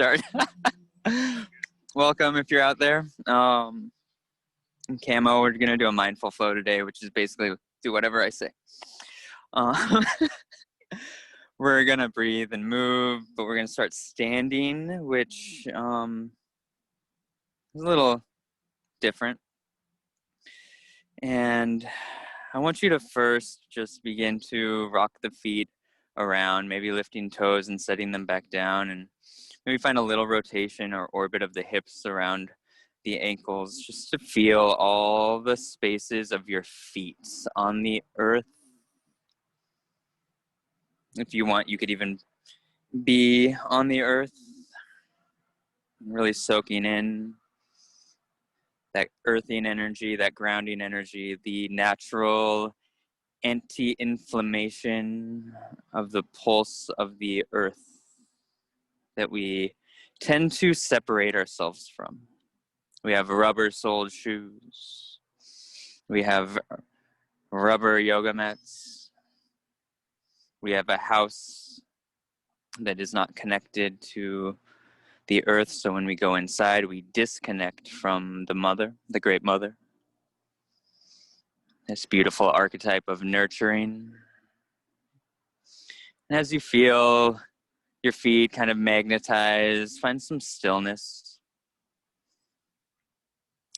start. Welcome if you're out there. I'm Camo. We're going to do a mindful flow today, which is basically do whatever I say. We're going to breathe and move, but we're going to start standing, which is a little different. And I want you to first just begin to rock the feet around, maybe lifting toes and setting them back down, and maybe find a little rotation or orbit of the hips around the ankles, just to feel all the spaces of your feet on the earth. If you want, you could even be on the earth, really soaking in that earthing energy, that grounding energy, the natural anti-inflammation of the pulse of the earth that we tend to separate ourselves from. We have rubber-soled shoes. We have rubber yoga mats. We have a house that is not connected to the earth, so when we go inside, we disconnect from the mother, the great mother. This beautiful archetype of nurturing. And as you feel your feet kind of magnetize, find some stillness.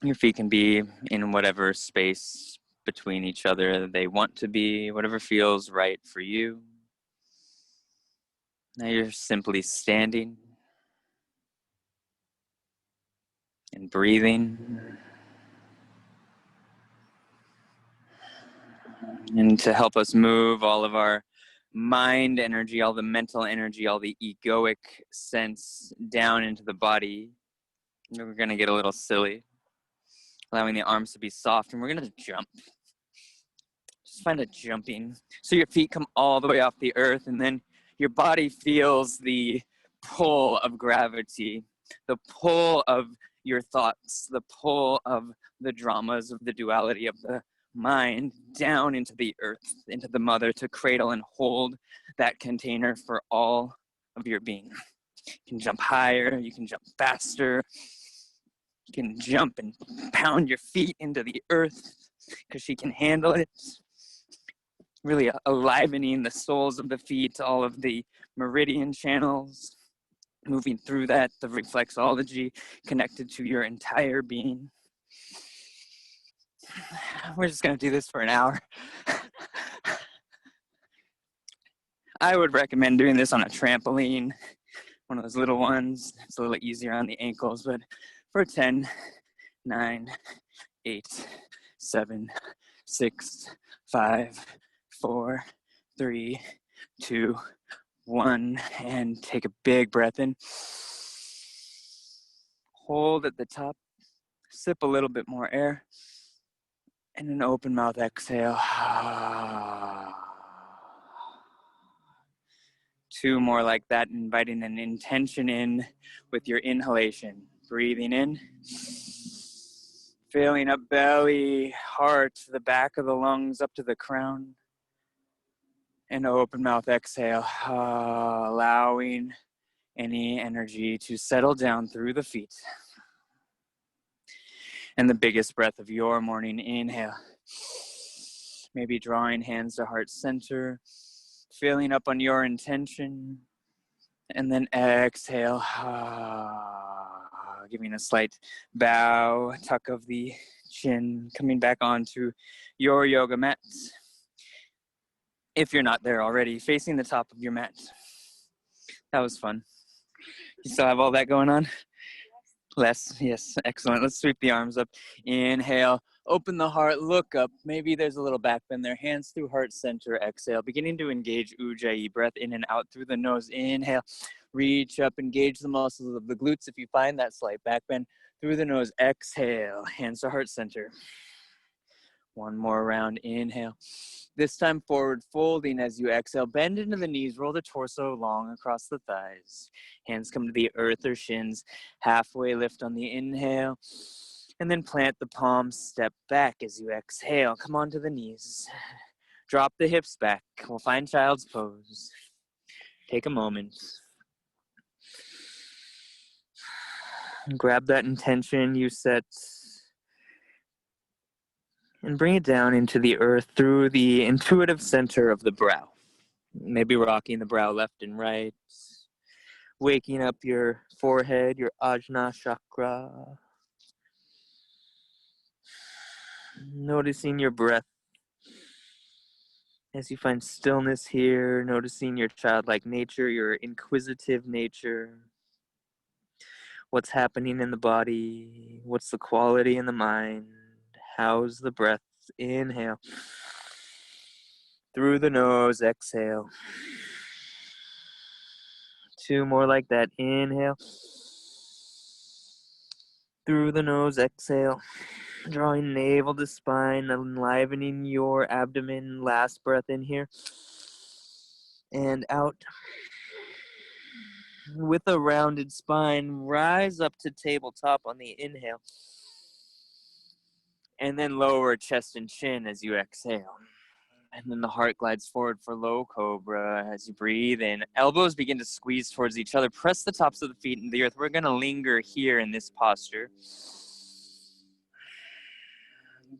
Your feet can be in whatever space between each other they want to be, whatever feels right for you. Now you're simply standing and breathing. And to help us move all of our mind energy, all the mental energy, all the egoic sense down into the body, we're going to get a little silly, allowing the arms to be soft, and we're going to jump. Just find a jumping. So your feet come all the way off the earth, and then your body feels the pull of gravity, the pull of your thoughts, the pull of the dramas of the duality of the mind down into the earth, into the mother, to cradle and hold that container for all of your being. You can jump higher, you can jump faster, you can jump and pound your feet into the earth because she can handle it. Really alivening the soles of the feet, all of the meridian channels, moving through that, the reflexology connected to your entire being. We're just going to do this for an hour. I would recommend doing this on a trampoline, one of those little ones. It's a little easier on the ankles, but for 10, 9, 8, 7, 6, 5, 4, 3, 2, 1, and take a big breath in. Hold at the top, sip a little bit more air, and an open mouth exhale. 2 more like that, inviting an intention in with your inhalation. Breathing in, filling up belly, heart, the back of the lungs up to the crown. And open mouth exhale, allowing any energy to settle down through the feet. And the biggest breath of your morning, inhale. Maybe drawing hands to heart center, filling up on your intention. And then exhale, giving a slight bow, tuck of the chin, coming back onto your yoga mat. If you're not there already, facing the top of your mat. That was fun. You still have all that going on? Less, yes, excellent. Let's sweep the arms up. Inhale, open the heart, look up. Maybe there's a little back bend there. Hands through heart center, exhale. Beginning to engage Ujjayi, breath in and out through the nose. Inhale, reach up, engage the muscles of the glutes. If you find that slight back bend through the nose, exhale, hands to heart center. One more round, inhale. This time forward folding as you exhale. Bend into the knees, roll the torso long across the thighs. Hands come to the earth or shins. Halfway lift on the inhale. And then plant the palms, step back as you exhale. Come onto the knees. Drop the hips back. We'll find child's pose. Take a moment. Grab that intention you set and bring it down into the earth through the intuitive center of the brow. Maybe rocking the brow left and right, waking up your forehead, your Ajna chakra. Noticing your breath as you find stillness here, noticing your childlike nature, your inquisitive nature. What's happening in the body? What's the quality in the mind? How's the breath? Inhale. Through the nose, exhale. 2 more like that. Inhale. Through the nose, exhale. Drawing navel to spine, enlivening your abdomen. Last breath in here. And out. With a rounded spine, rise up to tabletop on the inhale. And then lower chest and chin as you exhale. And then the heart glides forward for low cobra as you breathe in. Elbows begin to squeeze towards each other. Press the tops of the feet into the earth. We're going to linger here in this posture.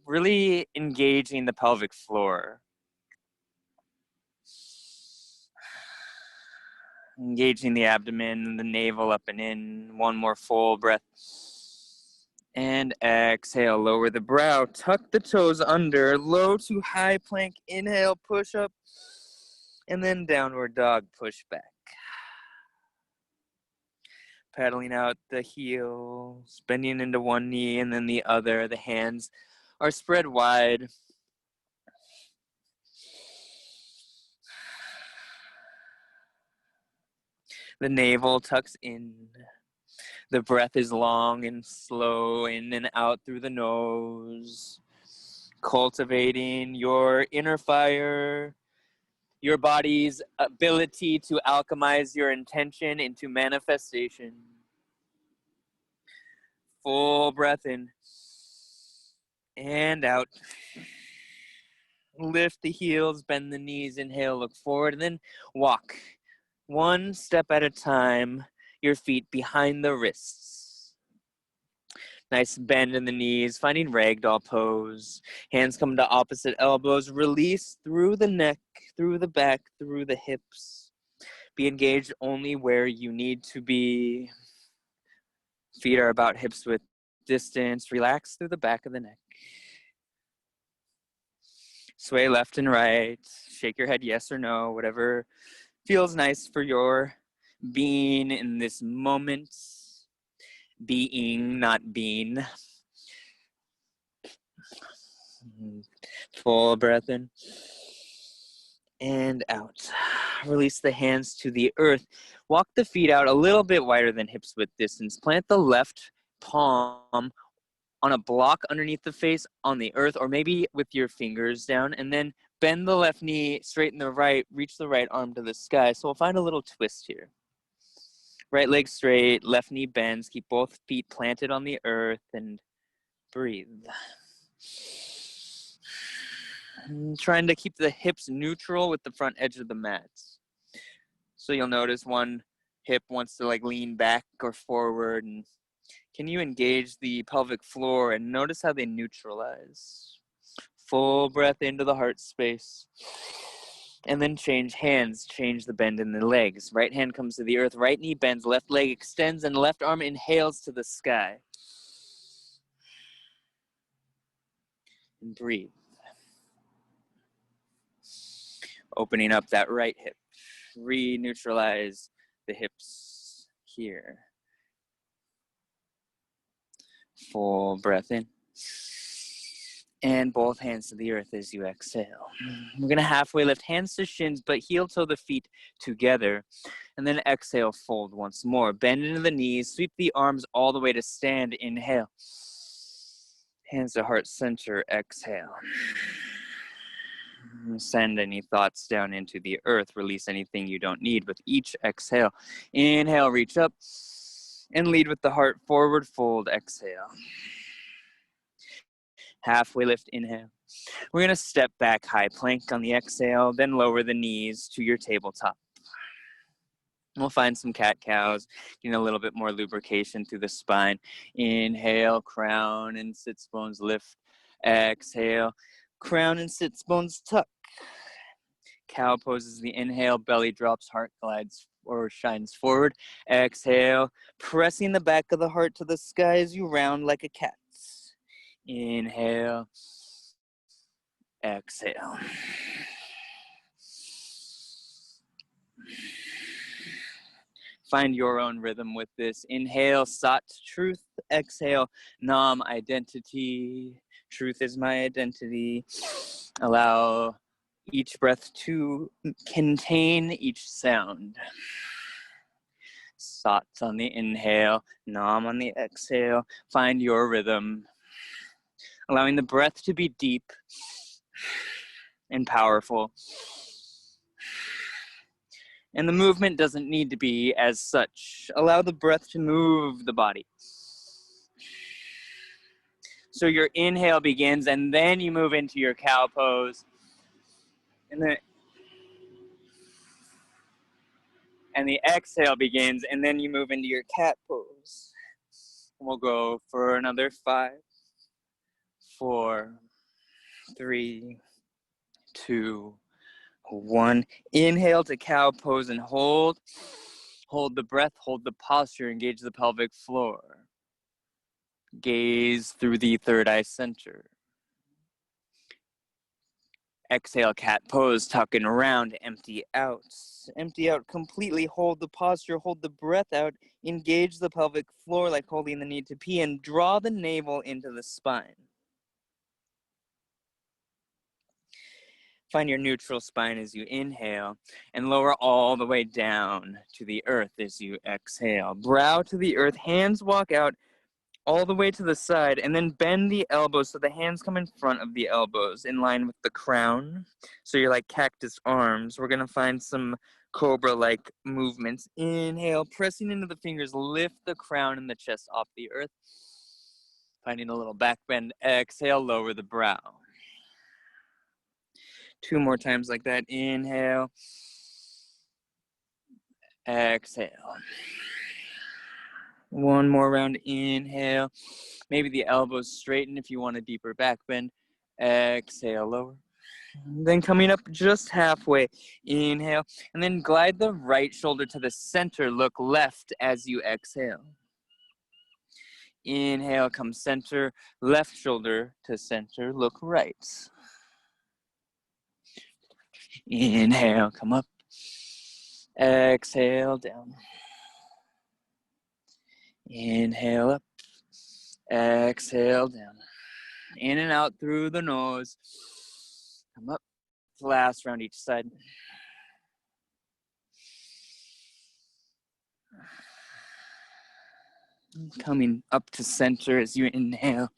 Really engaging the pelvic floor. Engaging the abdomen and the navel up and in. 1 more full breath. And exhale, lower the brow, tuck the toes under, low to high plank, inhale, push up, and then downward dog, push back. Paddling out the heels, bending into one knee and then the other. The hands are spread wide. The navel tucks in. The breath is long and slow, in and out through the nose. Cultivating your inner fire, your body's ability to alchemize your intention into manifestation. Full breath in and out. Lift the heels, bend the knees, inhale, look forward, and then walk 1 step at a time, your feet behind the wrists. Nice bend in the knees, finding ragdoll pose. Hands come to opposite elbows. Release through the neck, through the back, through the hips. Be engaged only where you need to be. Feet are about hips width distance. Relax through the back of the neck. Sway left and right. Shake your head yes or no, whatever feels nice for your being in this moment. Being, not being. Full breath in and out. Release the hands to the earth. Walk the feet out a little bit wider than hips width distance. Plant the left palm on a block underneath the face on the earth, or maybe with your fingers down, and then bend the left knee, straighten the right, reach the right arm to the sky. So we'll find a little twist here. Right leg straight, left knee bends, keep both feet planted on the earth, and breathe. And trying to keep the hips neutral with the front edge of the mat. So you'll notice one hip wants to like lean back or forward, and can you engage the pelvic floor and notice how they neutralize? Full breath into the heart space. And then change hands, change the bend in the legs. Right hand comes to the earth, right knee bends, left leg extends, and left arm inhales to the sky. And breathe. Opening up that right hip. Re-neutralize the hips here. Full breath in. And both hands to the earth as you exhale. We're going to halfway lift hands to shins, but heel toe the feet together. And then exhale, fold once more. Bend into the knees, sweep the arms all the way to stand. Inhale. Hands to heart center, exhale. Send any thoughts down into the earth. Release anything you don't need with each exhale. Inhale, reach up. And lead with the heart forward, fold, exhale. Halfway lift, inhale. We're going to step back, high plank on the exhale, then lower the knees to your tabletop. We'll find some cat-cows, getting a little bit more lubrication through the spine. Inhale, crown and sits bones lift. Exhale, crown and sits bones tuck. Cow poses the inhale, belly drops, heart glides or shines forward. Exhale, pressing the back of the heart to the sky as you round like a cat. Inhale, exhale. Find your own rhythm with this. Inhale, Sat, truth. Exhale, Nam, identity. Truth is my identity. Allow each breath to contain each sound. Sat on the inhale, Nam on the exhale. Find your rhythm. Allowing the breath to be deep and powerful. And the movement doesn't need to be as such. Allow the breath to move the body. So your inhale begins, and then you move into your cow pose. And the exhale begins, and then you move into your cat pose. And we'll go for another 5, 4, 3, 2, 1. Inhale to cow pose and hold. Hold the breath, hold the posture, engage the pelvic floor. Gaze through the third eye center. Exhale, cat pose, tuck and round, empty out. Empty out completely, hold the posture, hold the breath out, engage the pelvic floor like holding the need to pee, and draw the navel into the spine. Find your neutral spine as you inhale, and lower all the way down to the earth as you exhale. Brow to the earth, hands walk out all the way to the side, and then bend the elbows so the hands come in front of the elbows in line with the crown. So you're like cactus arms. We're gonna find some cobra-like movements. Inhale, pressing into the fingers, lift the crown and the chest off the earth. Finding a little back bend. Exhale, lower the brow. 2 more times like that. Inhale. Exhale. 1 more round. Inhale. Maybe the elbows straighten if you want a deeper back bend. Exhale, lower. Then coming up just halfway. Inhale. And then glide the right shoulder to the center. Look left as you exhale. Inhale, come center. Left shoulder to center. Look right. Inhale, come up. Exhale, down. Inhale up. Exhale, down. In and out through the nose. Come up. Last round each side. Coming up to center as you inhale.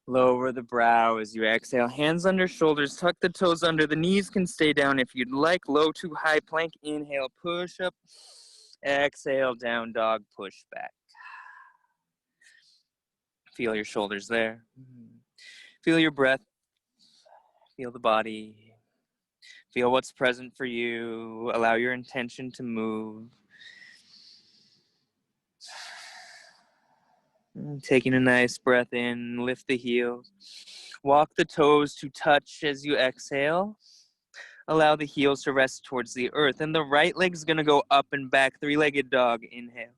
Lower the brow as you exhale. Hands under shoulders. Tuck the toes under. The knees can stay down if you'd like. Low to high plank. Inhale, push up. Exhale, down dog, push back. Feel your shoulders there. Feel your breath. Feel the body. Feel what's present for you. Allow your intention to move. Taking a nice breath in, lift the heels. Walk the toes to touch as you exhale. Allow the heels to rest towards the earth. And the right leg's gonna go up and back, 3-legged dog, inhale.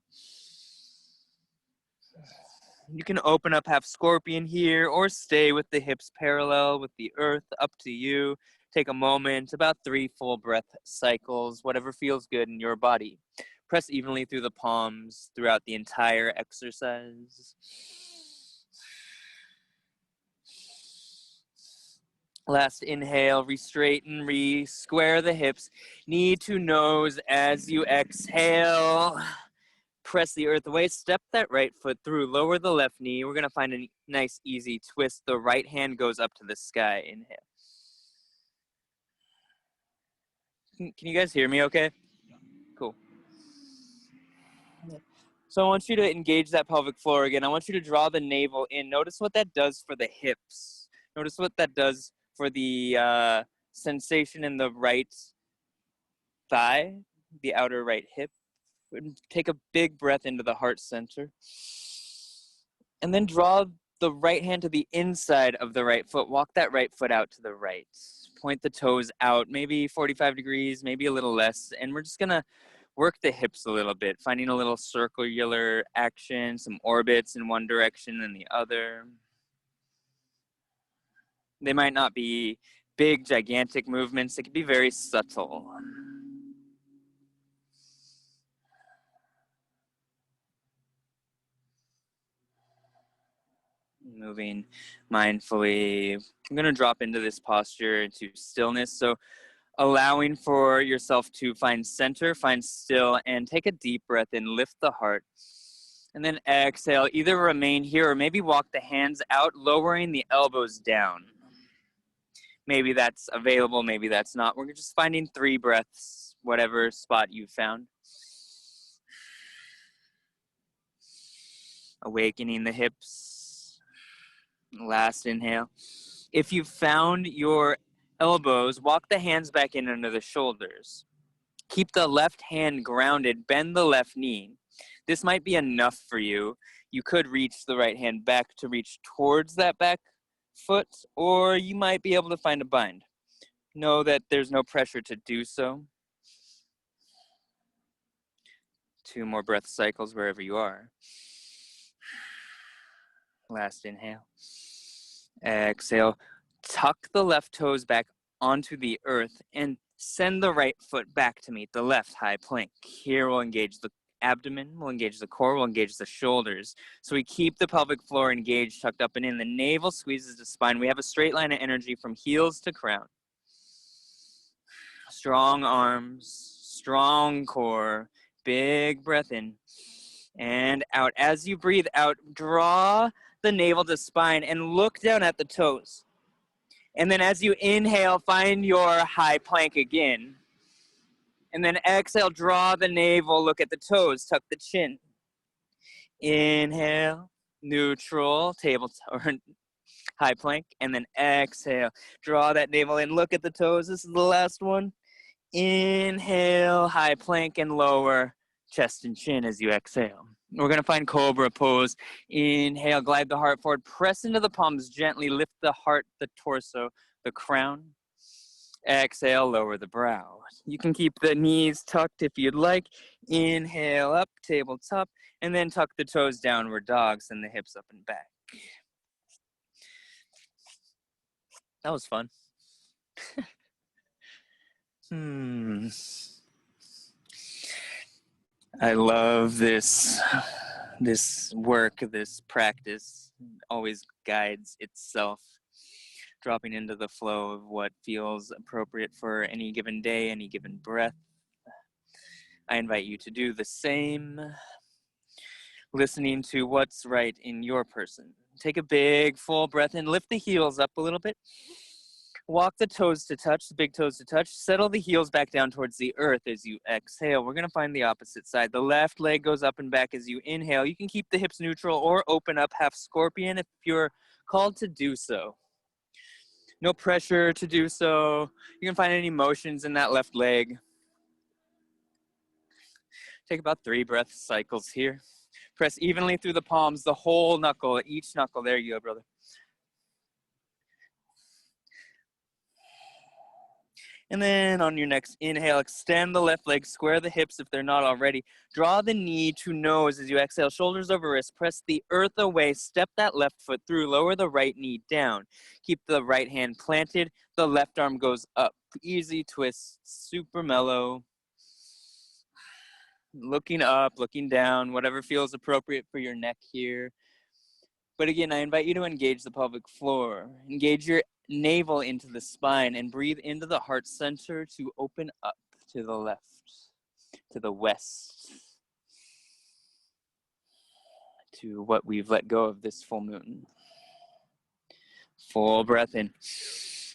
You can open up half scorpion here or stay with the hips parallel with the earth, up to you. Take a moment, about 3 full breath cycles, whatever feels good in your body. Press evenly through the palms throughout the entire exercise. Last inhale, re-straighten, re-square the hips, knee to nose as you exhale. Press the earth away, step that right foot through, lower the left knee. We're gonna find a nice easy twist. The right hand goes up to the sky, inhale. Can you guys hear me okay? Cool. So I want you to engage that pelvic floor again. I want you to draw the navel in. Notice what that does for the hips. Notice what that does for the sensation in the right thigh. the outer right hip. And take a big breath into the heart center. And then draw the right hand to the inside of the right foot. Walk that right foot out to the right. Point the toes out, maybe 45 degrees, maybe a little less. And we're just going to work the hips a little bit, finding a little circular action, some orbits in one direction and the other. They might not be big, gigantic movements. They can be very subtle. Moving mindfully. I'm going to drop into this posture, into stillness. So allowing for yourself to find center, find still, and take a deep breath in, lift the heart. And then exhale, either remain here or maybe walk the hands out, lowering the elbows down. Maybe that's available, maybe that's not. We're just finding 3 breaths, whatever spot you found. Awakening the hips. Last inhale. If you've found your elbows, walk the hands back in under the shoulders. Keep the left hand grounded, bend the left knee. This might be enough for you. You could reach the right hand back to reach towards that back foot, or you might be able to find a bind. Know that there's no pressure to do so. 2 more breath cycles wherever you are. Last inhale. Exhale. Tuck the left toes back onto the earth and send the right foot back to meet the left high plank. Here we'll engage the abdomen, we'll engage the core, we'll engage the shoulders. So we keep the pelvic floor engaged, tucked up and in. The navel squeezes the spine. We have a straight line of energy from heels to crown. Strong arms, strong core, big breath in and out. As you breathe out, draw the navel to spine and look down at the toes. And then as you inhale, find your high plank again. And then exhale, draw the navel, look at the toes, tuck the chin. Inhale, neutral, table or high plank. And then exhale, draw that navel in, look at the toes. This is the last one. Inhale, high plank and lower chest and chin as you exhale. We're going to find cobra pose. Inhale, glide the heart forward, press into the palms gently, lift the heart, the torso, the crown. Exhale, lower the brow. You can keep the knees tucked if you'd like. Inhale up, tabletop, and then tuck the toes, downward dog, send the hips up and back. That was fun. I love this work, this practice always guides itself, dropping into the flow of what feels appropriate for any given day, any given breath. I invite you to do the same, listening to what's right in your person. Take a big full breath in, lift the heels up a little bit. Walk the toes to touch, the big toes to touch. Settle the heels back down towards the earth as you exhale. We're going to find the opposite side. The left leg goes up and back as you inhale. You can keep the hips neutral or open up half scorpion if you're called to do so. No pressure to do so. You can find any motions in that left leg. Take about 3 breath cycles here. Press evenly through the palms, the whole knuckle, each knuckle. There you go, brother. And then on your next inhale, extend the left leg, square the hips if they're not already. Draw the knee to nose as you exhale, shoulders over wrist. Press the earth away, step that left foot through, lower the right knee down. Keep the right hand planted, the left arm goes up. Easy twist, super mellow. Looking up, looking down, whatever feels appropriate for your neck here. But again, I invite you to engage the pelvic floor. Engage your navel into the spine and breathe into the heart center to open up to the left, to the west, to what we've let go of this full moon. Full breath in.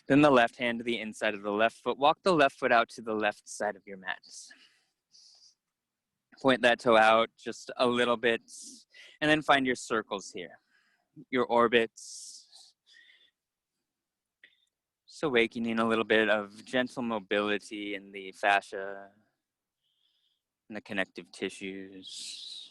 Then the left hand to the inside of the left foot. Walk the left foot out to the left side of your mat. Point that toe out just a little bit, and then find your circles here, your orbits. Just awakening a little bit of gentle mobility in the fascia. and the connective tissues.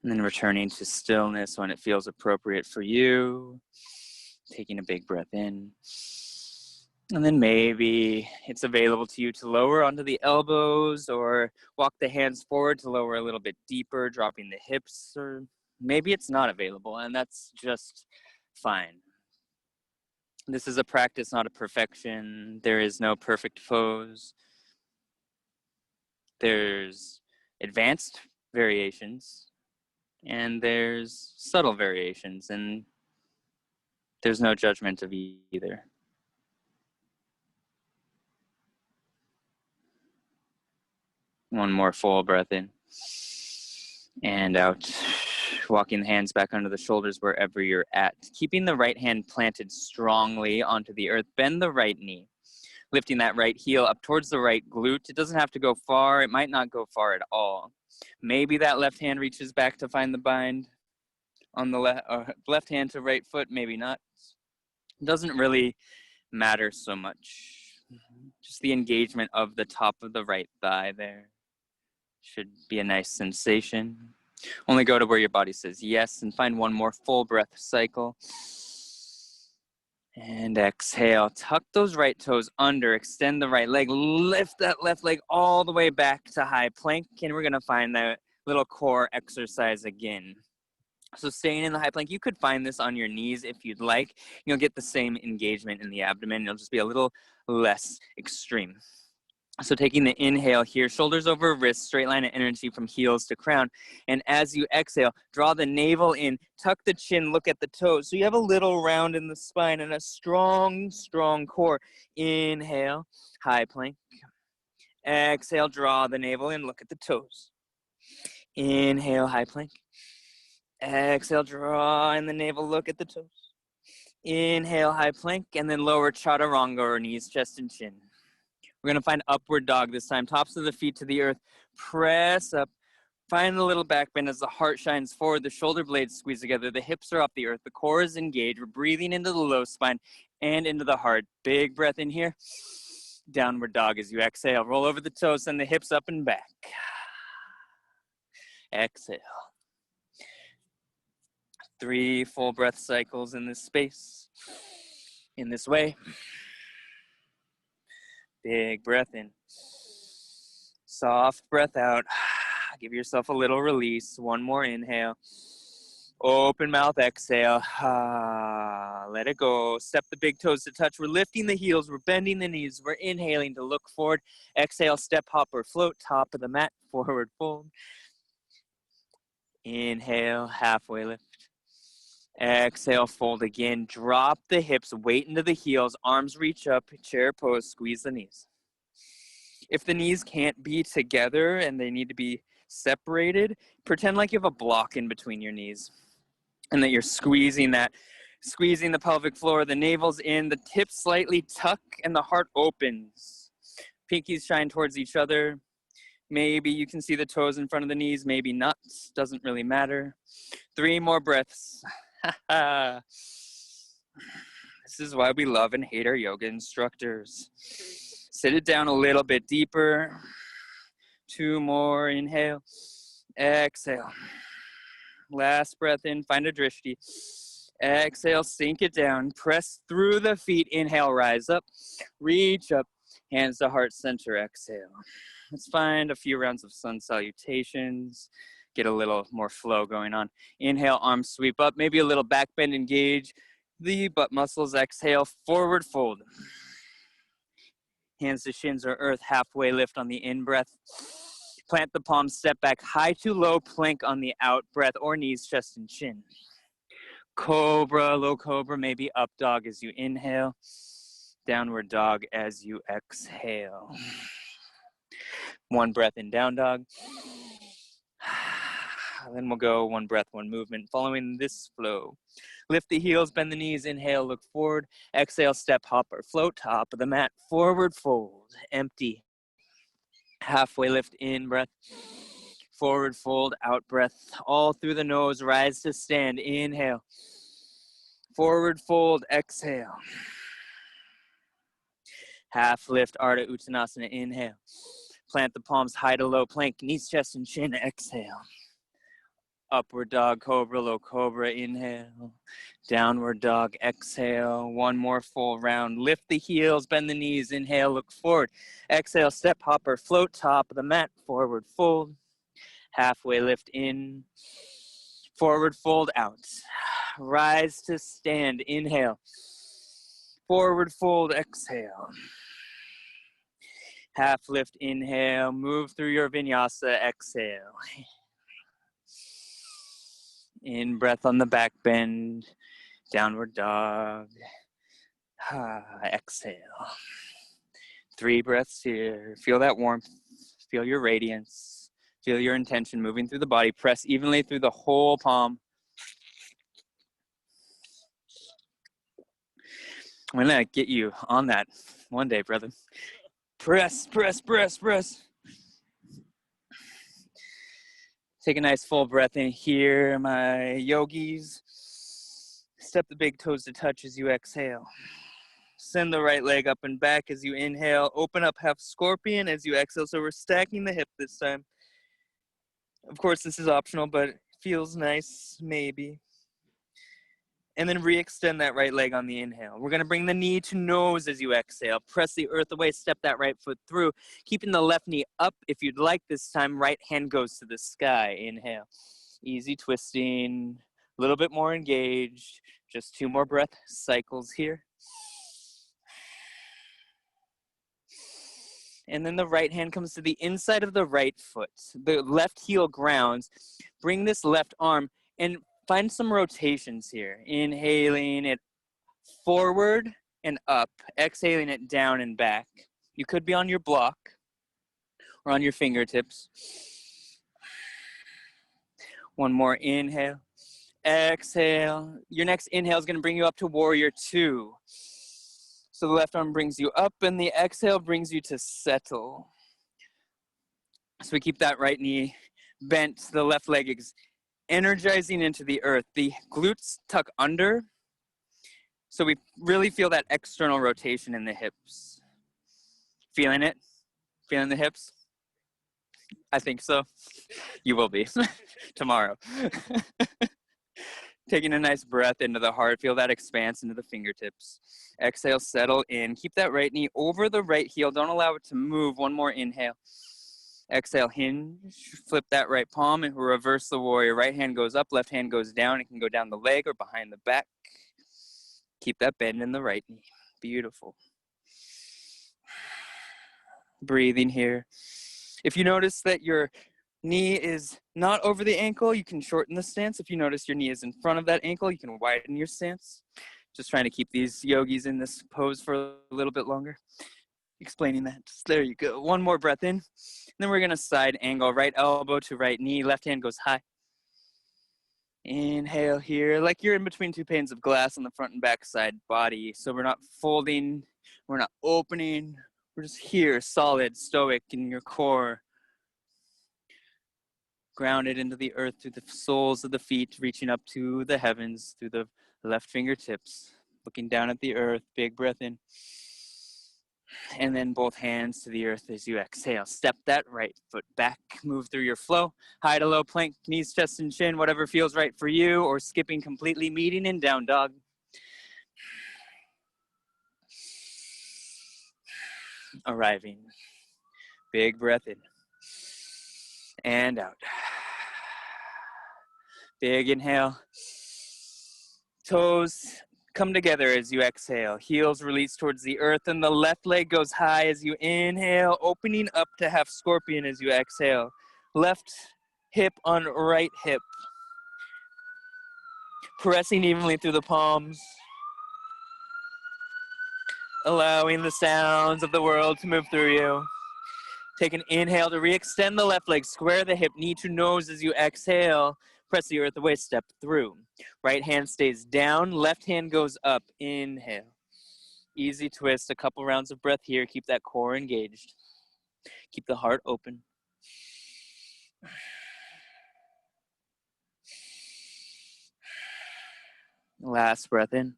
And then returning to stillness when it feels appropriate for you. Taking a big breath in. And then maybe it's available to you to lower onto the elbows or walk the hands forward to lower a little bit deeper, dropping the hips, or maybe it's not available, and that's just fine. This is a practice, not a perfection. There is no perfect pose. There's advanced variations, and there's subtle variations, and there's no judgment of either. One more full breath in and out. Walking the hands back under the shoulders wherever you're at. Keeping the right hand planted strongly onto the earth. Bend the right knee. Lifting that right heel up towards the right glute. It doesn't have to go far. It might not go far at all. Maybe that left hand reaches back to find the bind on the left hand to right foot. Maybe not. It doesn't really matter so much. Just the engagement of the top of the right thigh there should be a nice sensation. Only go to where your body says yes and find one more full breath cycle. And exhale, tuck those right toes under, extend the right leg, lift that left leg all the way back to high plank, and we're gonna find that little core exercise again. So staying in the high plank, you could find this on your knees if you'd like. You'll get the same engagement in the abdomen. It'll just be a little less extreme. So taking the inhale here, shoulders over wrists, straight line of energy from heels to crown. And as you exhale, draw the navel in, tuck the chin, look at the toes. So you have a little round in the spine and a strong, strong core. Inhale, high plank. Exhale, draw the navel in, look at the toes. Inhale, high plank. Exhale, draw in the navel, look at the toes. Inhale, high plank, and then lower chaturanga or knees, chest, and chin. We're gonna find upward dog this time. Tops of the feet to the earth. Press up. Find the little back bend as the heart shines forward. The shoulder blades squeeze together. The hips are off the earth. The core is engaged. We're breathing into the low spine and into the heart. Big breath in here. Downward dog as you exhale. Roll over the toes, send the hips up and back. Exhale. 3 full breath cycles in this space. In this way. Big breath in. Soft breath out. Give yourself a little release. One more inhale. Open mouth, exhale. Let it go. Step the big toes to touch. We're lifting the heels. We're bending the knees. We're inhaling to look forward. Exhale, step, hop, or float. Top of the mat, forward fold. Inhale, halfway lift. Exhale, fold again. Drop the hips, weight into the heels. Arms reach up, chair pose, squeeze the knees. If the knees can't be together and they need to be separated, pretend like you have a block in between your knees and that you're squeezing the pelvic floor. The navel's in, the tips slightly tuck, and the heart opens. Pinkies shine towards each other. Maybe you can see the toes in front of the knees, maybe not. Doesn't really matter. 3 more breaths. This is why we love and hate our yoga instructors. Sit it down a little bit deeper. 2 more, inhale, exhale. Last breath in, find a drishti. Exhale, sink it down, press through the feet, inhale, rise up, reach up, hands to heart center, exhale. Let's find a few rounds of sun salutations, get a little more flow going on. Inhale, arms sweep up, maybe a little back bend, engage the butt muscles, exhale, forward fold. Hands to shins or earth, halfway lift on the in-breath. Plant the palms, step back, high to low plank on the out-breath, or knees, chest, and chin. Cobra, low cobra, maybe up dog as you inhale. Downward dog as you exhale. 1 breath in down dog. Then we'll go 1 breath, 1 movement, following this flow. Lift the heels, bend the knees, inhale, look forward. Exhale, step, hop, or float, top of the mat, forward fold, empty. Halfway lift, in breath. Forward fold, out breath, all through the nose, rise to stand, inhale. Forward fold, exhale. Half lift, Ardha Uttanasana, inhale. Plant the palms high to low plank, knees, chest, and chin, exhale. Upward dog, cobra, low cobra, inhale. Downward dog, exhale. One more full round. Lift the heels, bend the knees, inhale, look forward. Exhale, step hopper, float top of the mat, forward fold. Halfway lift in, forward fold out. Rise to stand, inhale. Forward fold, exhale. Half lift, inhale, move through your vinyasa, exhale. In breath on the back bend, downward dog. Exhale. 3 breaths here. Feel that warmth, feel your radiance, feel your intention moving through the body. Press evenly through the whole palm. I'm gonna get you on that one day, brother. Press, press, press, press. Take a nice full breath in here, my yogis. Step the big toes to touch as you exhale. Send the right leg up and back as you inhale. Open up half scorpion as you exhale. So we're stacking the hip this time. Of course, this is optional, but it feels nice, maybe. And then re-extend that right leg on the inhale. We're gonna bring the knee to nose as you exhale. Press the earth away, step that right foot through. Keeping the left knee up if you'd like this time. Right hand goes to the sky, inhale. Easy twisting, a little bit more engaged. Just 2 more breath cycles here. And then the right hand comes to the inside of the right foot. The left heel grounds. Bring this left arm and find some rotations here. Inhaling it forward and up. Exhaling it down and back. You could be on your block or on your fingertips. One more inhale. Exhale. Your next inhale is going to bring you up to warrior 2. So the left arm brings you up and the exhale brings you to settle. So we keep that right knee bent, the left leg is energizing into the earth. The glutes tuck under, so we really feel that external rotation in the hips. Feeling it? Feeling the hips? I think so. You will be tomorrow. Taking a nice breath into the heart. Feel that expanse into the fingertips. Exhale, settle in. Keep that right knee over the right heel. Don't allow it to move. One more inhale. Exhale, hinge. Flip that right palm and reverse the warrior. Right hand goes up, left hand goes down. It can go down the leg or behind the back. Keep that bend in the right knee. Beautiful. Breathing here. If you notice that your knee is not over the ankle, you can shorten the stance. If you notice your knee is in front of that ankle, you can widen your stance. Just trying to keep these yogis in this pose for a little bit longer. Explaining that. There you go. One more breath in. And then we're going to side angle. Right elbow to right knee. Left hand goes high. Inhale here. Like you're in between 2 panes of glass on the front and back side body. So we're not folding. We're not opening. We're just here, solid, stoic in your core. Grounded into the earth through the soles of the feet, reaching up to the heavens through the left fingertips. Looking down at the earth, big breath in. And then both hands to the earth as you exhale. Step that right foot back, move through your flow. High to low plank, knees, chest, and chin, whatever feels right for you, or skipping completely, meeting in down dog. Arriving. Big breath in. And out. Big inhale. Toes come together as you exhale. Heels release towards the earth and the left leg goes high as you inhale, opening up to half scorpion as you exhale. Left hip on right hip. Pressing evenly through the palms. Allowing the sounds of the world to move through you. Take an inhale to re-extend the left leg. Square the hip, knee to nose as you exhale. Press the earth away, step through. Right hand stays down, left hand goes up. Inhale. Easy twist, a couple rounds of breath here. Keep that core engaged. Keep the heart open. Last breath in.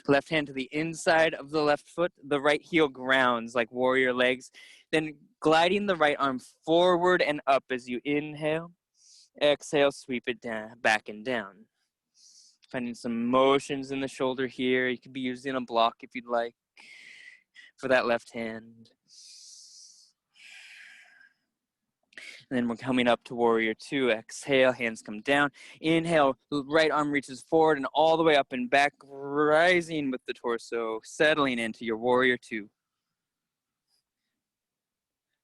Left hand to the inside of the left foot. The right heel grounds like warrior legs. Then gliding the right arm forward and up as you inhale. Exhale, sweep it down, back and down. Finding some motions in the shoulder here. You could be using a block if you'd like for that left hand. And then we're coming up to warrior two. Exhale, hands come down. Inhale, right arm reaches forward and all the way up and back, rising with the torso, settling into your warrior two.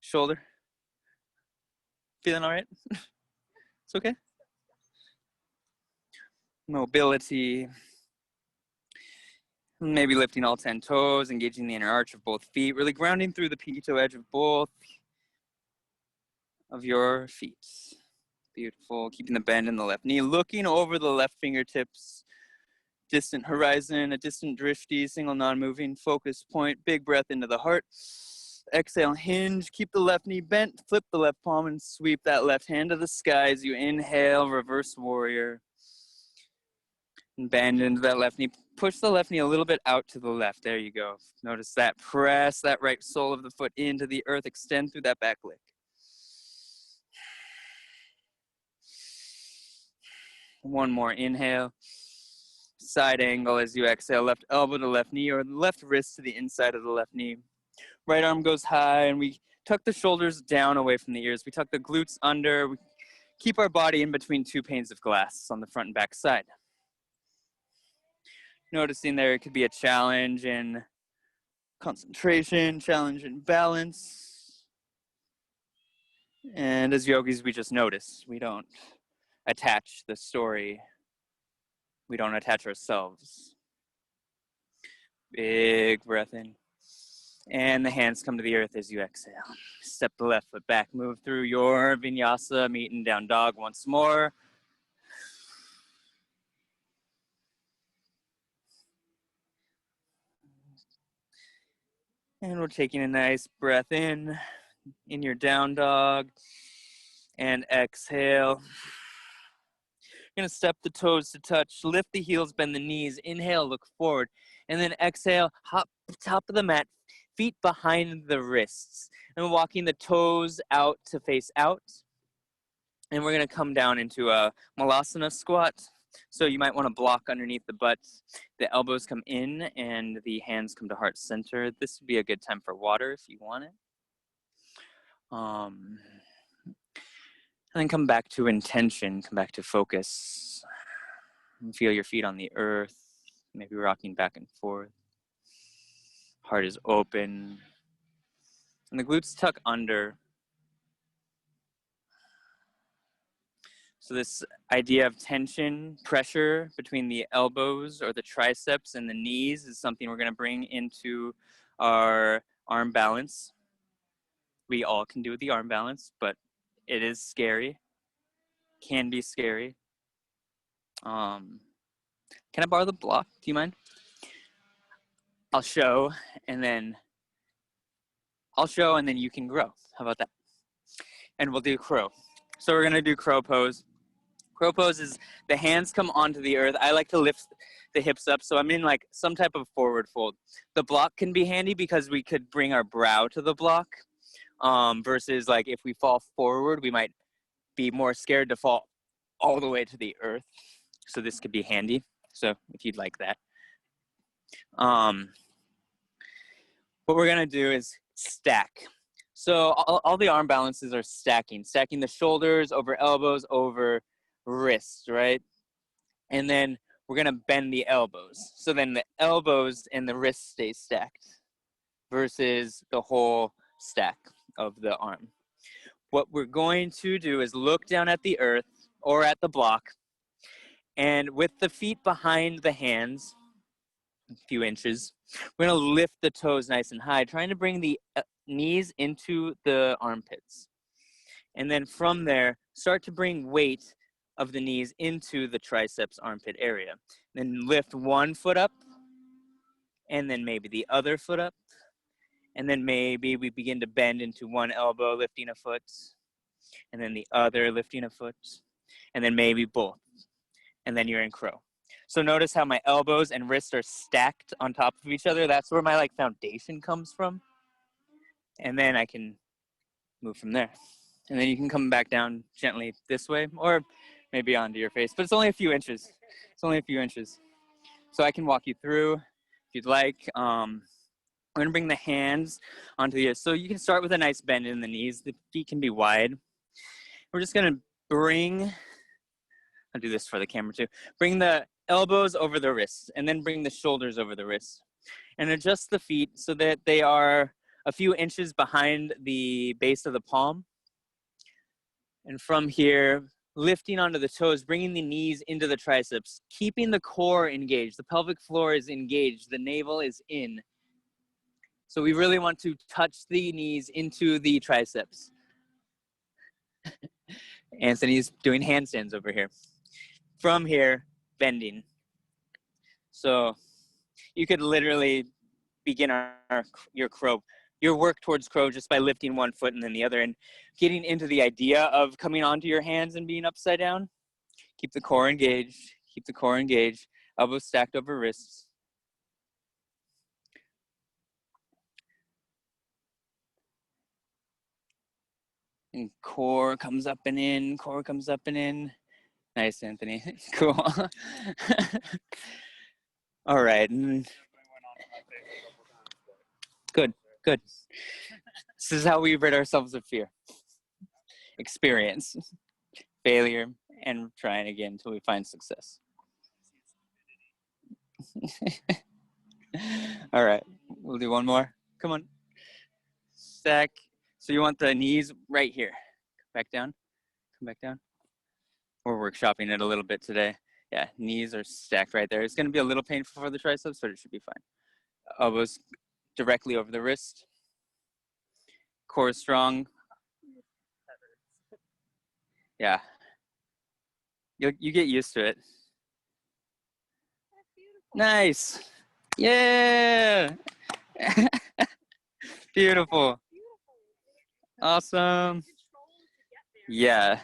Shoulder. Feeling all right? It's okay. Mobility. Maybe lifting all 10 toes, engaging the inner arch of both feet, really grounding through the pinky toe edge of both of your feet. Beautiful. Keeping the bend in the left knee, looking over the left fingertips, distant horizon, a distant drifty, single non-moving focus point. Big breath into the heart. Exhale, hinge, keep the left knee bent, flip the left palm and sweep that left hand to the sky as you inhale, reverse warrior. And bend into that left knee. Push the left knee a little bit out to the left. There you go. Notice that. Press that right sole of the foot into the earth. Extend through that back leg. One more inhale. Side angle as you exhale. Left elbow to left knee or left wrist to the inside of the left knee. Right arm goes high and we tuck the shoulders down away from the ears. We tuck the glutes under. We keep our body in between two panes of glass on the front and back side. Noticing there it could be a challenge in concentration, challenge in balance. And as yogis, we just notice. We don't attach the story. We don't attach ourselves. Big breath in. And the hands come to the earth as you exhale. Step the left foot back. Move through your vinyasa, meeting down dog once more. And we're taking a nice breath in your down dog. And exhale. You're gonna step the toes to touch, lift the heels, bend the knees. Inhale, look forward. And then exhale, hop top of the mat, feet behind the wrists. And walking the toes out to face out. And we're gonna come down into a malasana squat. So you might wanna block underneath the butt. The elbows come in and the hands come to heart center. This would be a good time for water if you want it. And then come back to intention, come back to focus. And feel your feet on the earth, maybe rocking back and forth. Heart is open. And the glutes tuck under. So this idea of tension, pressure between the elbows or the triceps and the knees is something we're gonna bring into our arm balance. We all can do the arm balance, but it is scary, can be scary. Can I borrow the block? Do you mind? I'll show and then you can grow. How about that? And we'll do crow. So we're gonna do crow pose. Crow pose is the hands come onto the earth. I like to lift the hips up, so I'm in like some type of forward fold. The block can be handy because we could bring our brow to the block versus like if we fall forward, we might be more scared to fall all the way to the earth. So this could be handy. So if you'd like that. What we're gonna do is stack. So all the arm balances are stacking the shoulders over elbows over wrists, right? And then we're gonna bend the elbows. So then the elbows and the wrists stay stacked versus the whole stack of the arm. What we're going to do is look down at the earth or at the block, and with the feet behind the hands, a few inches, we're gonna lift the toes nice and high, trying to bring the knees into the armpits. And then from there, start to bring weight of the knees into the triceps armpit area. Then lift one foot up, and then maybe the other foot up. And then maybe we begin to bend into one elbow, lifting a foot, and then the other lifting a foot, and then maybe both. And then you're in crow. So notice how my elbows and wrists are stacked on top of each other. That's where my like foundation comes from. And then I can move from there. And then you can come back down gently this way, or maybe onto your face, but it's only a few inches. It's only a few inches. So I can walk you through if you'd like. We're gonna bring the hands onto the, so you can start with a nice bend in the knees. The feet can be wide. We're just gonna bring, I'll do this for the camera too. Bring the elbows over the wrists and then bring the shoulders over the wrists. And adjust the feet so that they are a few inches behind the base of the palm. And from here, lifting onto the toes, bringing the knees into the triceps, keeping the core engaged. The pelvic floor is engaged, the navel is in. So we really want to touch the knees into the triceps. Anthony's doing handstands over here. From here, bending. So you could literally begin your work towards crow just by lifting one foot and then the other and getting into the idea of coming onto your hands and being upside down. Keep the core engaged, keep the core engaged, elbows stacked over wrists. And core comes up and in, core comes up and in. Nice, Anthony. Cool. All right. Good, good. This is how we rid ourselves of fear. Experience, failure, and trying again until we find success. All right, we'll do one more. Come on. Stack. So you want the knees right here. Come back down. Come back down. We're workshopping it a little bit today. Yeah, knees are stacked right there. It's going to be a little painful for the triceps, but it should be fine. Elbows directly over the wrist. Core strong. Yeah. You get used to it. Nice. Yeah. Beautiful. Awesome. Yeah.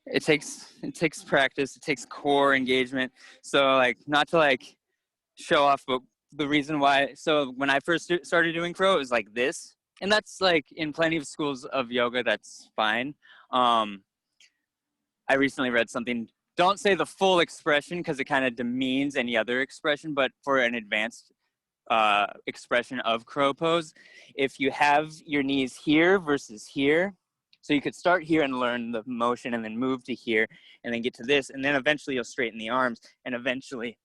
It takes practice. It takes core engagement. So like, not to like show off, but the reason why, so when I first started doing crow, it was like this. And that's like in plenty of schools of yoga, that's fine. I recently read something, don't say the full expression because it kind of demeans any other expression, but for an advanced expression of crow pose, if you have your knees here versus here, so you could start here and learn the motion and then move to here and then get to this, and then eventually you'll straighten the arms and eventually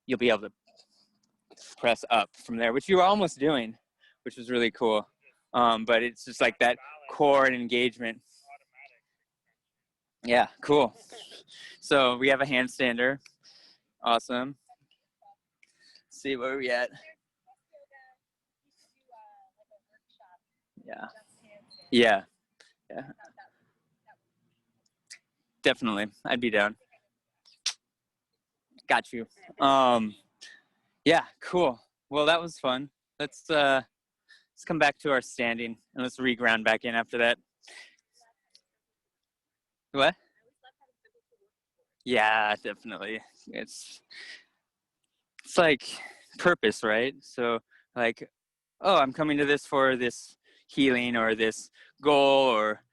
you'll be able to press up from there, which you were almost doing, which was really cool. But it's just like that core and engagement. Yeah, cool. So we have a handstander. Awesome. Let's see where we at. Yeah. Yeah. Yeah. Definitely. I'd be down. Got you. Yeah, cool. Well, that was fun. Let's come back to our standing and let's reground back in after that. What? Yeah, definitely. It's like purpose, right? So like, oh, I'm coming to this for this healing or this goal, or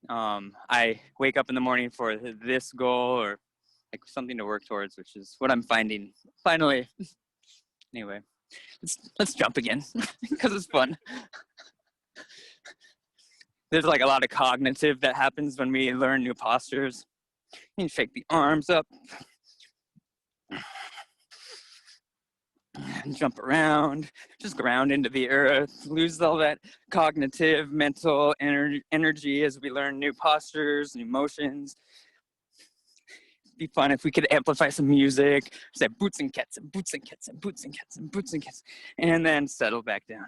I wake up in the morning for this goal, or like something to work towards, which is what I'm finding finally. Anyway, let's jump again because it's fun. There's like a lot of cognitive that happens when we learn new postures. You shake the arms up and jump around, just ground into the earth, lose all that cognitive, mental energy as we learn new postures, new motions. It'd be fun if we could amplify some music, say boots and cats and boots and cats and boots and cats and boots and cats, and then settle back down.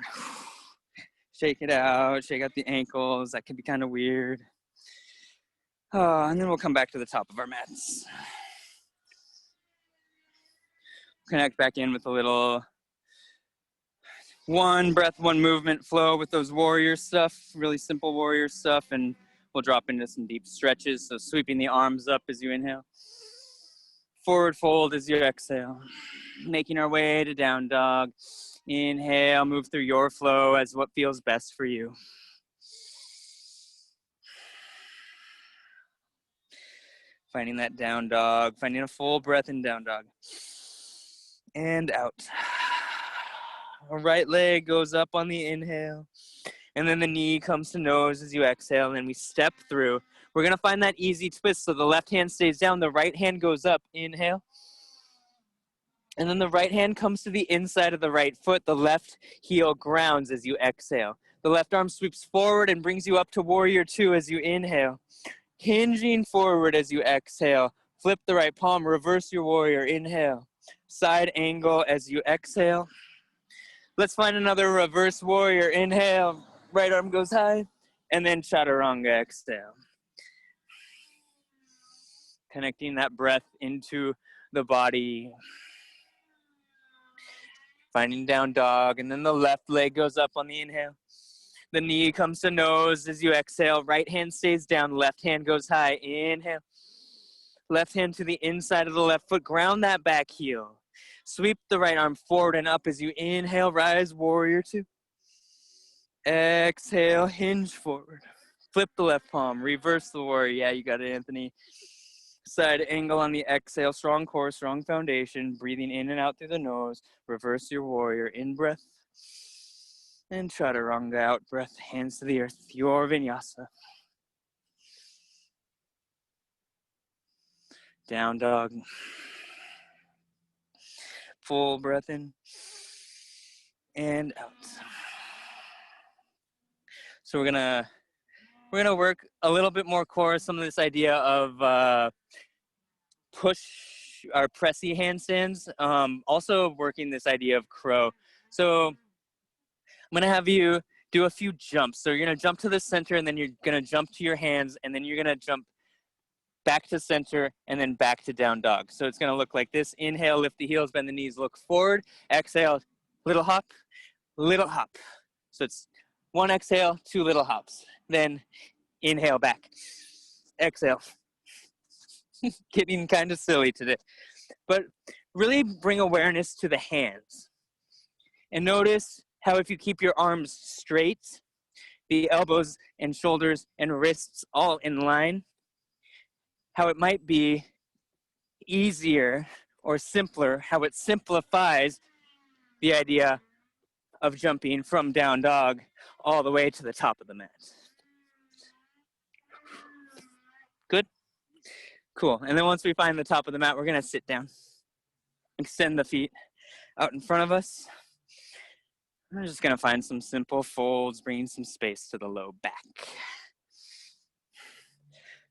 Shake it out, shake out the ankles. That could be kind of weird. And then we'll come back to the top of our mats. Connect back in with a little one breath, one movement flow with those warrior stuff, really simple warrior stuff, and we'll drop into some deep stretches. So sweeping the arms up as you inhale. Forward fold as you exhale. Making our way to down dog. Inhale, move through your flow as what feels best for you. Finding that down dog, finding a full breath in down dog. And out. Our right leg goes up on the inhale. And then the knee comes to nose as you exhale, and then we step through. We're gonna find that easy twist, so the left hand stays down, the right hand goes up, inhale. And then the right hand comes to the inside of the right foot, the left heel grounds as you exhale. The left arm sweeps forward and brings you up to warrior two as you inhale. Hinging forward as you exhale. Flip the right palm, reverse your warrior, inhale. Side angle as you exhale. Let's find another reverse warrior, inhale. Right arm goes high, and then chaturanga, exhale. Connecting that breath into the body. Finding down dog, and then the left leg goes up on the inhale. The knee comes to nose as you exhale. Right hand stays down, left hand goes high. Inhale. Left hand to the inside of the left foot. Ground that back heel. Sweep the right arm forward and up as you inhale. Rise, warrior two. Exhale, hinge forward. Flip the left palm. Reverse the warrior. Yeah, you got it, Anthony. Side angle on the exhale. Strong core, strong foundation. Breathing in and out through the nose. Reverse your warrior. In breath. And chaturanga, out breath, hands to the earth, your vinyasa. Down dog. Full breath in and out. So we're gonna work a little bit more core, some of this idea of push our pressy handstands. Also working this idea of crow. So I'm gonna have you do a few jumps. So you're gonna jump to the center, and then you're gonna jump to your hands, and then you're gonna jump back to center, and then back to down dog. So it's gonna look like this. Inhale, lift the heels, bend the knees, look forward. Exhale, little hop, little hop. So it's one exhale, two little hops. Then inhale back, exhale. Getting kind of silly today. But really bring awareness to the hands. And notice how if you keep your arms straight, the elbows and shoulders and wrists all in line, how it might be easier or simpler, how it simplifies the idea of jumping from down dog all the way to the top of the mat. Good? Cool. And then once we find the top of the mat, we're gonna sit down. Extend the feet out in front of us. We're just gonna find some simple folds, bringing some space to the low back.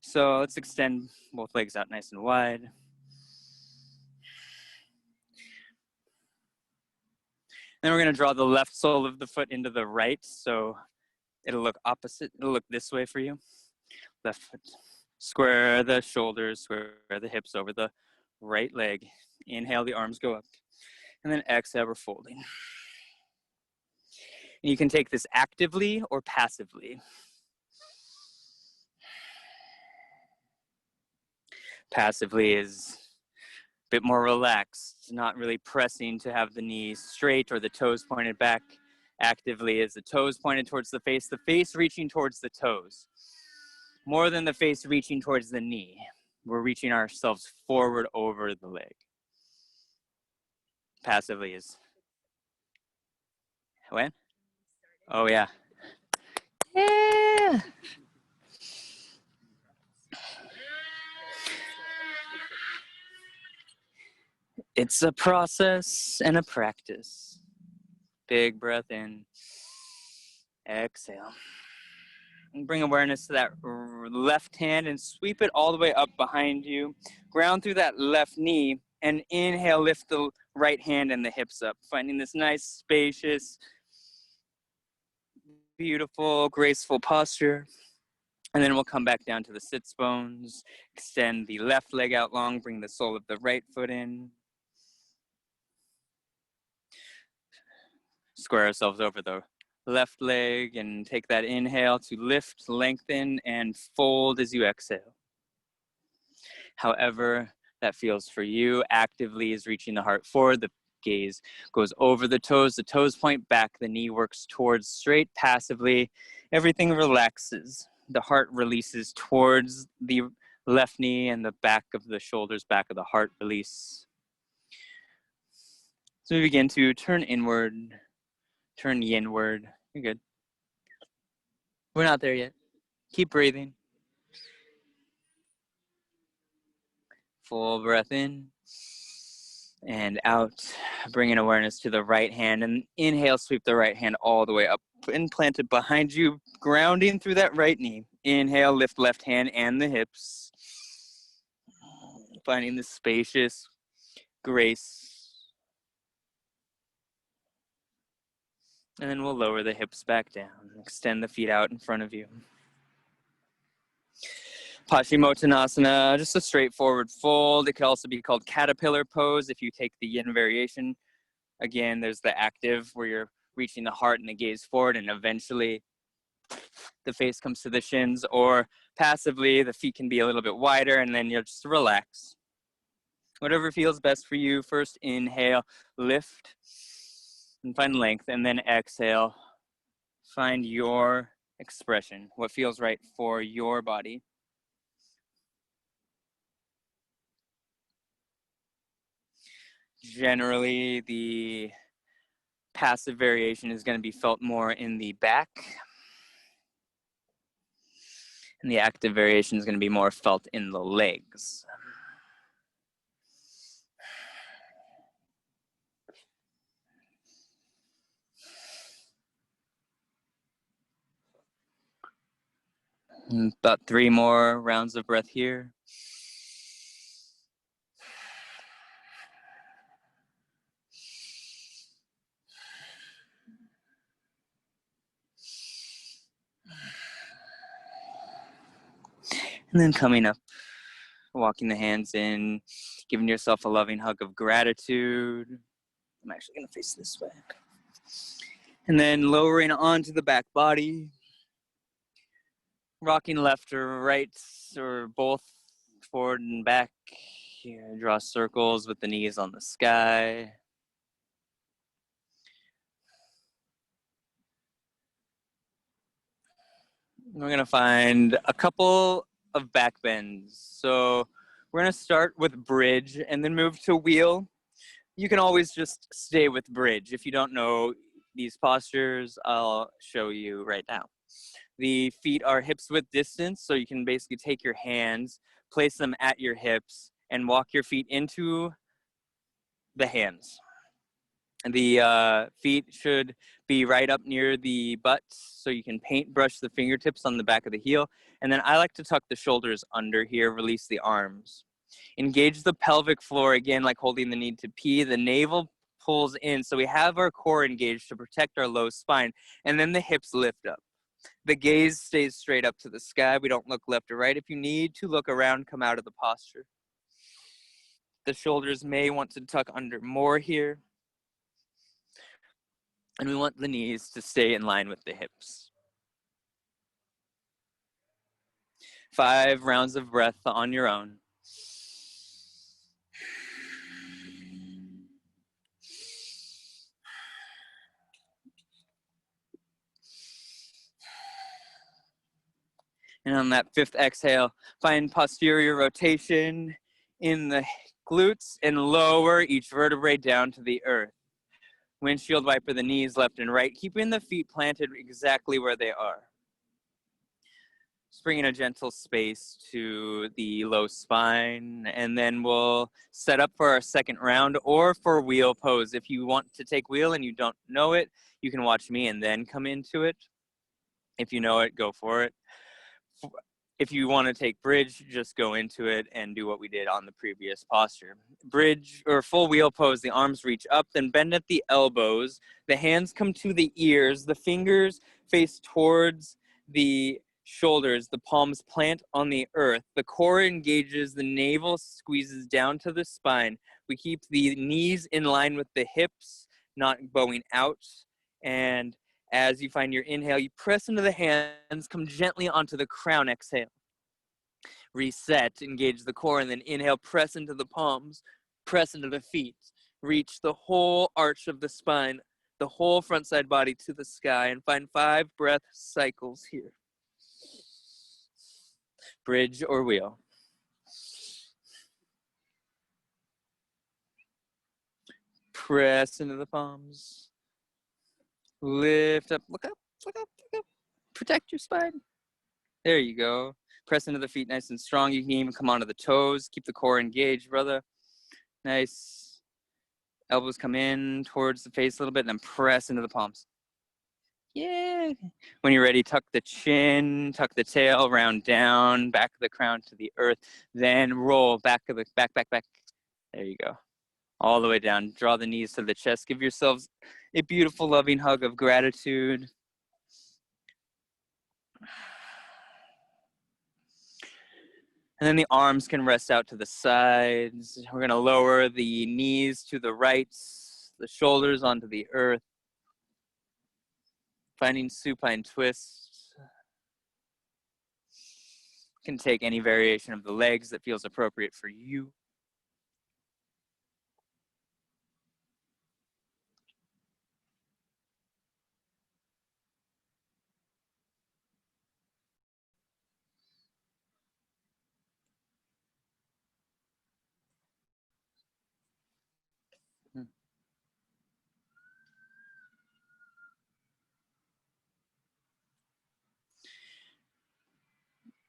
So let's extend both legs out nice and wide. Then we're gonna draw the left sole of the foot into the right, so it'll look opposite, it'll look this way for you. Left foot. Square the shoulders, square the hips over the right leg. Inhale, the arms go up. And then exhale, we're folding. And you can take this actively or passively. Passively is a bit more relaxed, not really pressing to have the knees straight or the toes pointed back. Actively is the toes pointed towards the face reaching towards the toes. More than the face reaching towards the knee. We're reaching ourselves forward over the leg. Passively is. When? Oh, yeah. Yeah. It's a process and a practice. Big breath in. Exhale. And bring awareness to that left hand and sweep it all the way up behind you. Ground through that left knee and inhale, lift the right hand and the hips up. Finding this nice, spacious, beautiful, graceful posture. And then we'll come back down to the sits bones. Extend the left leg out long. Bring the sole of the right foot in. Square ourselves over the left leg and take that inhale to lift, lengthen, and fold as you exhale. However that feels for you. Actively is reaching the heart forward. The gaze goes over the toes point back, the knee works towards straight. Passively, everything relaxes. The heart releases towards the left knee, and the back of the shoulders, back of the heart release. So we begin to turn inward, turn yinward. You're good. We're not there yet. Keep breathing. Full breath in and out. Bringing awareness to the right hand, and inhale, sweep the right hand all the way up and plant it behind you, grounding through that right knee. Inhale, lift left hand and the hips, finding the spacious grace. And then we'll lower the hips back down, extend the feet out in front of you. Paschimottanasana, just a straightforward fold. It could also be called caterpillar pose if you take the yin variation. Again, there's the active where you're reaching the heart and the gaze forward, and eventually the face comes to the shins, or passively the feet can be a little bit wider, and then you'll just relax. Whatever feels best for you. First inhale, lift and find length, and then exhale, find your expression, what feels right for your body. Generally, the passive variation is going to be felt more in the back, and the active variation is going to be more felt in the legs. And about 3 more rounds of breath here. And then coming up, walking the hands in, giving yourself a loving hug of gratitude. I'm actually going to face this way. And then lowering onto the back body, rocking left or right or both forward and back. Here, draw circles with the knees on the sky. We're going to find a couple of back bends. So we're going to start with bridge and then move to wheel. You can always just stay with bridge. If you don't know these postures, I'll show you right now. The feet are hips width distance, so you can basically take your hands, place them at your hips, and walk your feet into the hands. The feet should be right up near the butt, so you can paintbrush the fingertips on the back of the heel. And then I like to tuck the shoulders under here, release the arms. Engage the pelvic floor, again, like holding the knee to pee. The navel pulls in, so we have our core engaged to protect our low spine, and then the hips lift up. The gaze stays straight up to the sky. We don't look left or right. If you need to look around, come out of the posture. The shoulders may want to tuck under more here. And we want the knees to stay in line with the hips. 5 rounds of breath on your own. And on that 5th exhale, find posterior rotation in the glutes and lower each vertebrae down to the earth. Windshield wiper the knees left and right, keeping the feet planted exactly where they are. Just bringing a gentle space to the low spine, and then we'll set up for our second round, or for wheel pose. If you want to take wheel and you don't know it, you can watch me and then come into it. If you know it, go for it. If you want to take bridge, just go into it and do what we did on the previous posture. Bridge or full wheel pose, the arms reach up, then bend at the elbows. The hands come to the ears. The fingers face towards the shoulders. The palms plant on the earth. The core engages. The navel squeezes down to the spine. We keep the knees in line with the hips, not bowing out. And as you find your inhale, you press into the hands, come gently onto the crown, exhale. Reset, engage the core, and then inhale, press into the palms, press into the feet. Reach the whole arch of the spine, the whole front side body to the sky, and find 5 breath cycles here. Bridge or wheel. Press into the palms. Lift up, look up, look up, look up. Protect your spine. There you go. Press into the feet nice and strong. You can even come onto the toes. Keep the core engaged, brother. Nice. Elbows come in towards the face a little bit and then press into the palms. Yeah. When you're ready, tuck the chin, tuck the tail, round down, back of the crown to the earth, then roll back of the back. There you go. All the way down. Draw the knees to the chest. Give yourselves a beautiful, loving hug of gratitude. And then the arms can rest out to the sides. We're going to lower the knees to the right, the shoulders onto the earth. Finding supine twist. You can take any variation of the legs that feels appropriate for you.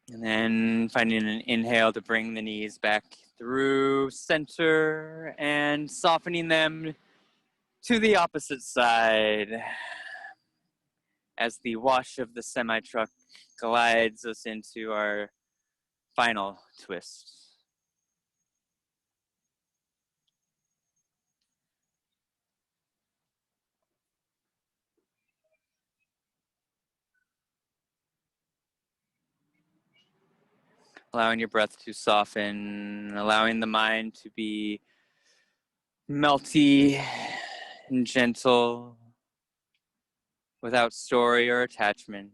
And then finding an inhale to bring the knees back through center and softening them to the opposite side as the wash of the semi-truck glides us into our final twist. Allowing your breath to soften, allowing the mind to be melty and gentle, without story or attachment.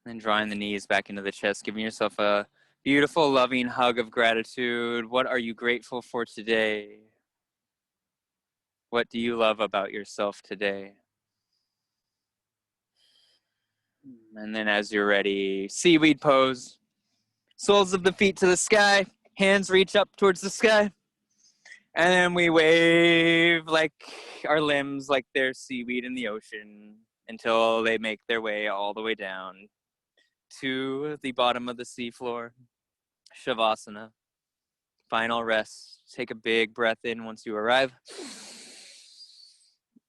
And drawing the knees back into the chest, giving yourself a beautiful, loving hug of gratitude. What are you grateful for today? What do you love about yourself today? And then as you're ready, seaweed pose. Soles of the feet to the sky. Hands reach up towards the sky. And then we wave like our limbs like they're seaweed in the ocean until they make their way all the way down to the bottom of the seafloor. Shavasana. Final rest. Take a big breath in once you arrive.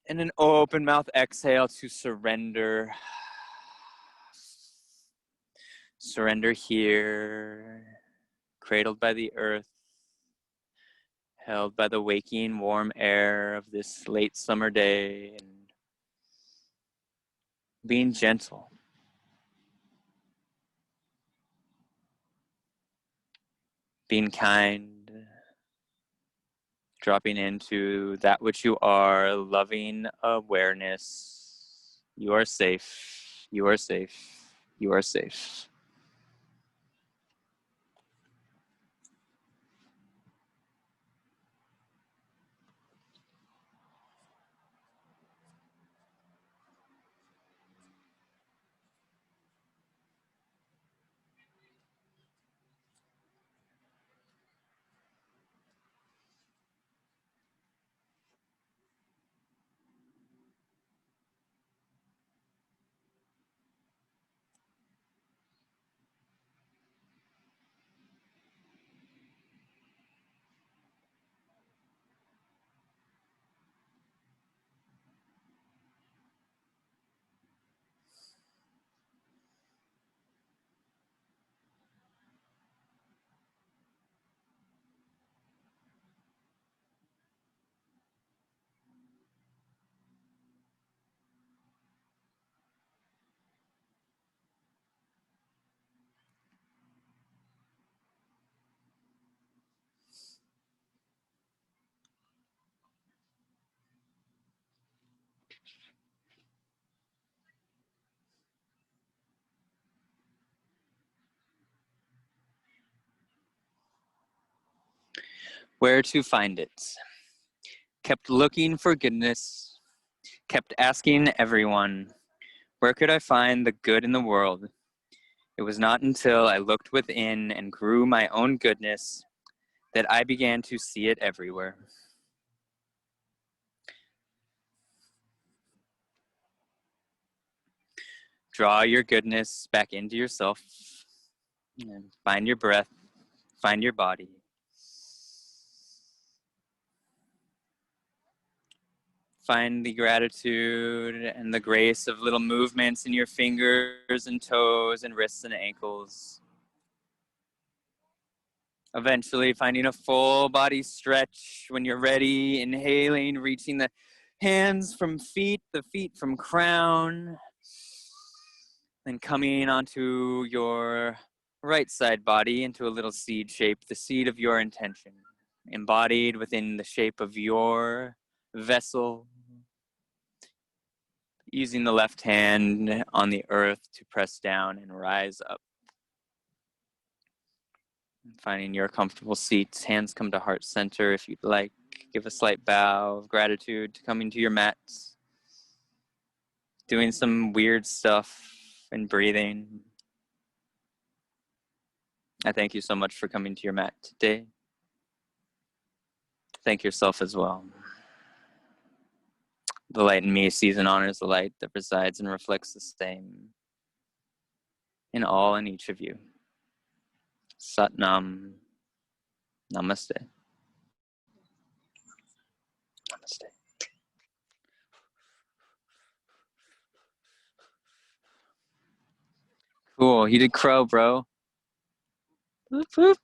And an open mouth exhale to surrender. Surrender here, cradled by the earth, held by the waking warm air of this late summer day, and being gentle. Being kind, dropping into that which you are, loving awareness. You are safe, you are safe, you are safe. Where to find it? Kept looking for goodness, kept asking everyone, where could I find the good in the world? It was not until I looked within and grew my own goodness that I began to see it everywhere. Draw your goodness back into yourself and find your breath, find your body. Find the gratitude and the grace of little movements in your fingers and toes and wrists and ankles. Eventually finding a full body stretch when you're ready, inhaling, reaching the hands from feet, the feet from crown, then coming onto your right side body into a little seed shape, the seed of your intention, embodied within the shape of your vessel, using the left hand on the earth to press down and rise up. Finding your comfortable seat, hands come to heart center if you'd like. Give a slight bow of gratitude to coming to your mat. Doing some weird stuff and breathing. I thank you so much for coming to your mat today. Thank yourself as well. The light in me sees and honors the light that resides and reflects the same in all and each of you. Sat Nam. Namaste. Namaste. Cool. You did crow, bro. Whoop, whoop.